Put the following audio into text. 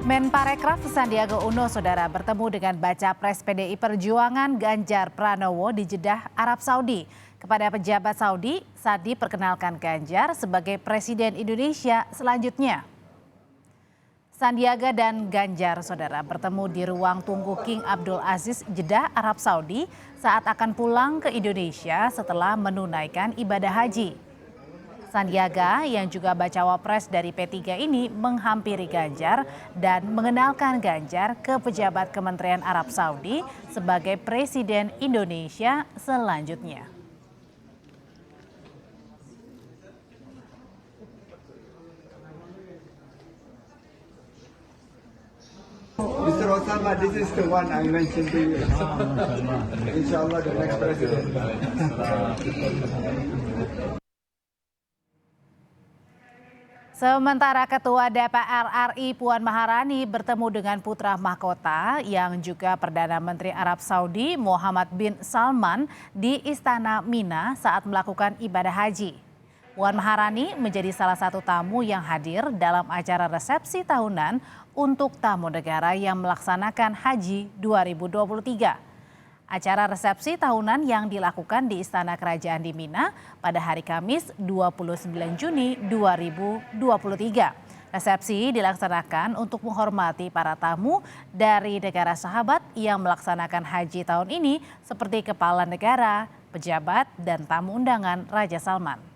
Menparekraf Sandiaga Uno, saudara, bertemu dengan baca pres PDI Perjuangan Ganjar Pranowo di Jeddah, Arab Saudi. Kepada pejabat Saudi, Sandi perkenalkan Ganjar sebagai Presiden Indonesia selanjutnya. Sandiaga dan Ganjar, saudara, bertemu di ruang tunggu King Abdul Aziz, Jeddah, Arab Saudi saat akan pulang ke Indonesia setelah menunaikan ibadah haji. Sandiaga yang juga bacawa pres dari P3 ini menghampiri Ganjar dan mengenalkan Ganjar ke pejabat Kementerian Arab Saudi sebagai Presiden Indonesia selanjutnya. Mr. Osama, this is the one I mentioned to you. Inshallah, the next president. Sementara Ketua DPR RI Puan Maharani bertemu dengan putra mahkota yang juga Perdana Menteri Arab Saudi Muhammad bin Salman di Istana Mina saat melakukan ibadah haji. Puan Maharani menjadi salah satu tamu yang hadir dalam acara resepsi tahunan untuk tamu negara yang melaksanakan Haji 2023. Acara resepsi tahunan yang dilakukan di Istana Kerajaan di Mina pada hari Kamis 29 Juni 2023. Resepsi dilaksanakan untuk menghormati para tamu dari negara sahabat yang melaksanakan haji tahun ini seperti kepala negara, pejabat, dan tamu undangan Raja Salman.